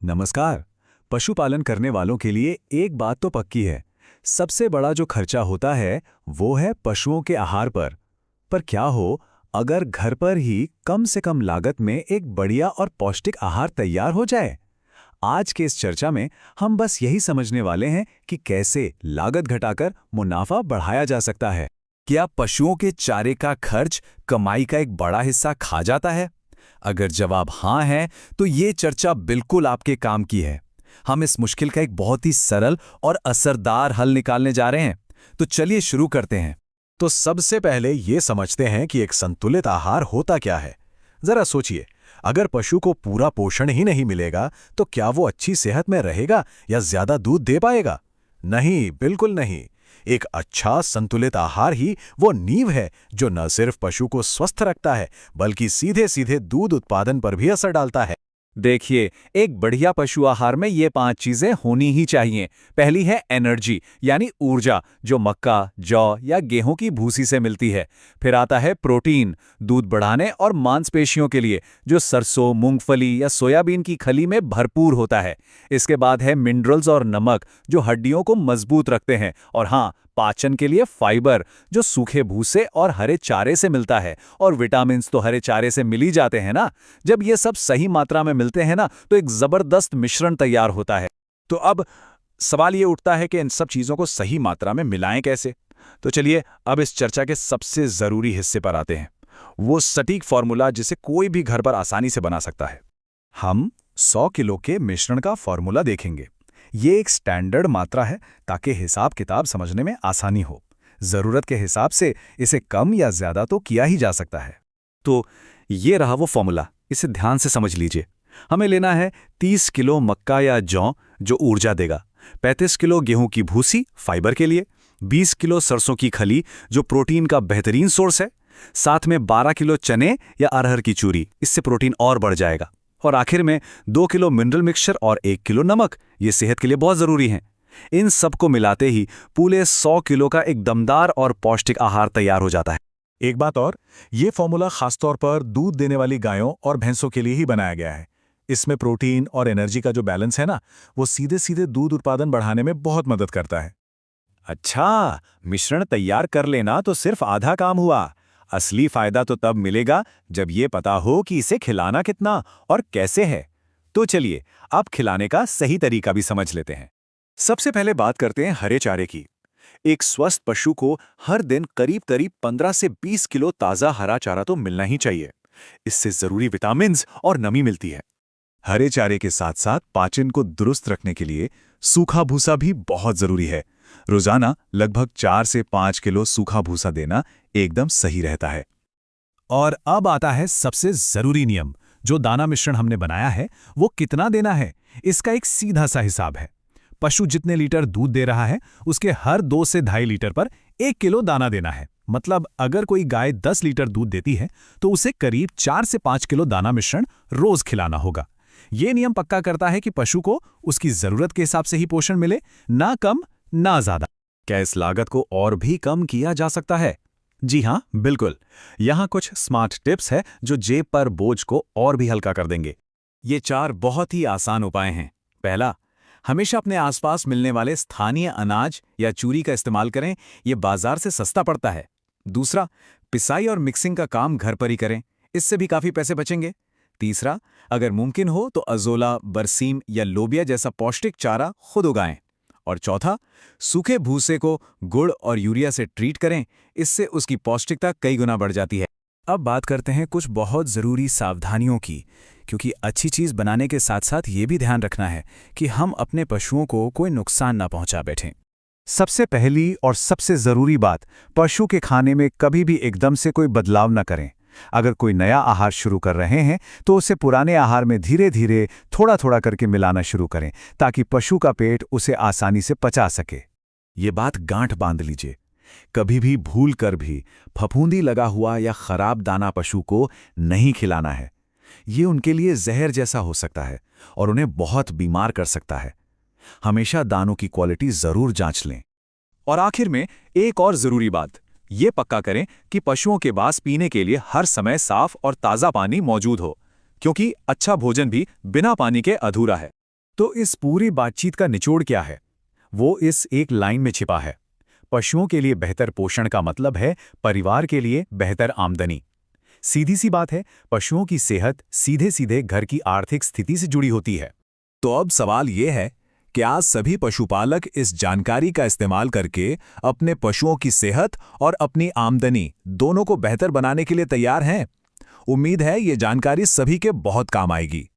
नमस्कार। पशुपालन करने वालों के लिए एक बात तो पक्की है। सबसे बड़ा जो खर्चा होता है वो है पशुओं के आहार पर क्या हो अगर घर पर ही कम से कम लागत में एक बढ़िया और पौष्टिक आहार तैयार हो जाए। आज के इस चर्चा में हम बस यही समझने वाले हैं कि कैसे लागत घटाकर मुनाफा बढ़ाया जा सकता है। क्या पशुओं के चारे का खर्च कमाई का एक बड़ा हिस्सा खा जाता है? अगर जवाब हाँ है, तो ये चर्चा बिल्कुल आपके काम की है। हम इस मुश्किल का एक बहुत ही सरल और असरदार हल निकालने जा रहे हैं। तो चलिए शुरू करते हैं। तो सबसे पहले ये समझते हैं कि एक संतुलित आहार होता क्या है। जरा सोचिए, अगर पशु को पूरा पोषण ही नहीं मिलेगा तो क्या वो अच्छी सेहत में रहेगा या ज्यादा दूध दे पाएगा? नहीं, बिल्कुल नहीं। एक अच्छा संतुलित आहार ही वो नींव है जो न सिर्फ पशु को स्वस्थ रखता है बल्कि सीधे सीधे दूध उत्पादन पर भी असर डालता है। देखिए, एक बढ़िया पशु आहार में ये 5 चीजें होनी ही चाहिए। पहली है एनर्जी, यानी ऊर्जा, जो मक्का, जौ या गेहूं की भूसी से मिलती है। फिर आता है प्रोटीन, दूध बढ़ाने और मांसपेशियों के लिए, जो सरसों, मूंगफली या सोयाबीन की खली में भरपूर होता है। इसके बाद है मिनरल्स और नमक, जो हड्डियों को मजबूत रखते हैं। और हाँ, पाचन के लिए फाइबर, जो सूखे भूसे और हरे चारे से मिलता है। और विटामिन्स तो हरे चारे से मिल ही जाते हैं ना। जब ये सब सही मात्रा में मिलते हैं ना, तो एक जबरदस्त मिश्रण तैयार होता है। तो अब सवाल ये उठता है कि इन सब चीजों को सही मात्रा में मिलाएं कैसे। तो चलिए अब इस चर्चा के सबसे जरूरी हिस्से पर आते हैं, वो सटीक फॉर्मूला जिसे कोई भी घर पर आसानी से बना सकता है। हम 100 किलो के मिश्रण का फॉर्मूला देखेंगे। ये एक स्टैंडर्ड मात्रा है ताकि हिसाब किताब समझने में आसानी हो। जरूरत के हिसाब से इसे कम या ज्यादा तो किया ही जा सकता है। तो ये रहा वो फॉर्मूला, इसे ध्यान से समझ लीजिए। हमें लेना है 30 किलो मक्का या जौ, जो ऊर्जा देगा, 35 किलो गेहूं की भूसी फाइबर के लिए, 20 किलो सरसों की खली जो प्रोटीन का बेहतरीन सोर्स है, साथ में 12 किलो चने या अरहर की चूरी, इससे प्रोटीन और बढ़ जाएगा। और आखिर में 2 किलो मिनरल मिक्सचर और 1 किलो नमक, ये सेहत के लिए बहुत जरूरी है। इन सबको मिलाते ही पूरे 100 किलो का एक दमदार और पौष्टिक आहार तैयार हो जाता है। एक बात और, ये फॉर्मूला खासतौर पर दूध देने वाली गायों और भैंसों के लिए ही बनाया गया है। इसमें प्रोटीन और एनर्जी का जो बैलेंस है ना, वो सीधे सीधे दूध उत्पादन बढ़ाने में बहुत मदद करता है। अच्छा, मिश्रण तैयार कर लेना तो सिर्फ आधा काम हुआ। असली फायदा तो तब मिलेगा जब ये पता हो कि इसे खिलाना कितना और कैसे है। तो चलिए अब खिलाने का सही तरीका भी समझ लेते हैं। सबसे पहले बात करते हैं हरे चारे की। एक स्वस्थ पशु को हर दिन करीब करीब 15 से 20 किलो ताज़ा हरा चारा तो मिलना ही चाहिए। इससे जरूरी विटामिन्स और नमी मिलती है। हरे चारे के साथ साथ पाचन को दुरुस्त रखने के लिए सूखा भूसा भी बहुत जरूरी है। रोजाना लगभग 4 से 5 किलो सूखा भूसा देना एकदम सही रहता है। और अब आता है सबसे जरूरी नियम। जो दाना मिश्रण हमने बनाया है वो कितना देना है, इसका एक सीधा सा हिसाब है। पशु जितने लीटर दूध दे रहा है उसके हर 2 से 2.5 लीटर पर 1 किलो दाना देना है। मतलब अगर कोई गाय 10 लीटर दूध देती है तो उसे करीब 4 से 5 किलो दाना मिश्रण रोज खिलाना होगा। ये नियम पक्का करता है कि पशु को उसकी जरूरत के हिसाब से ही पोषण मिले, ना कम ना ज्यादा। क्या इस लागत को और भी कम किया जा सकता है? जी हाँ, बिल्कुल। यहाँ कुछ स्मार्ट टिप्स है जो जेब पर बोझ को और भी हल्का कर देंगे। ये 4 बहुत ही आसान उपाय हैं। पहला, हमेशा अपने आसपास मिलने वाले स्थानीय अनाज या चूरी का इस्तेमाल करें, ये बाजार से सस्ता पड़ता है। दूसरा, पिसाई और मिक्सिंग का काम घर पर ही करें, इससे भी काफी पैसे बचेंगे। तीसरा, अगर मुमकिन हो तो अजोला, बरसीम या लोबिया जैसा पौष्टिक चारा खुद उगाएं। और चौथा, सूखे भूसे को गुड़ और यूरिया से ट्रीट करें, इससे उसकी पौष्टिकता कई गुना बढ़ जाती है। अब बात करते हैं कुछ बहुत ज़रूरी सावधानियों की, क्योंकि अच्छी चीज़ बनाने के साथ साथ ये भी ध्यान रखना है कि हम अपने पशुओं को कोई नुकसान ना पहुंचा बैठें। सबसे पहली और सबसे ज़रूरी बात, पशु के खाने में कभी भी एकदम से कोई बदलाव न करें। अगर कोई नया आहार शुरू कर रहे हैं तो उसे पुराने आहार में धीरे धीरे थोड़ा थोड़ा करके मिलाना शुरू करें, ताकि पशु का पेट उसे आसानी से पचा सके। ये बात गांठ बांध लीजिए, कभी भी भूल कर भी फफूंदी लगा हुआ या खराब दाना पशु को नहीं खिलाना है। ये उनके लिए जहर जैसा हो सकता है और उन्हें बहुत बीमार कर सकता है। हमेशा दानों की क्वालिटी जरूर जांच लें। और आखिर में एक और जरूरी बात, ये पक्का करें कि पशुओं के पास पीने के लिए हर समय साफ और ताज़ा पानी मौजूद हो, क्योंकि अच्छा भोजन भी बिना पानी के अधूरा है। तो इस पूरी बातचीत का निचोड़ क्या है? वो इस एक लाइन में छिपा है। पशुओं के लिए बेहतर पोषण का मतलब है परिवार के लिए बेहतर आमदनी। सीधी सी बात है, पशुओं की सेहत सीधे सीधे घर की आर्थिक स्थिति से जुड़ी होती है। तो अब सवाल ये है कि आज सभी पशुपालक इस जानकारी का इस्तेमाल करके अपने पशुओं की सेहत और अपनी आमदनी दोनों को बेहतर बनाने के लिए तैयार हैं। उम्मीद है ये जानकारी सभी के बहुत काम आएगी।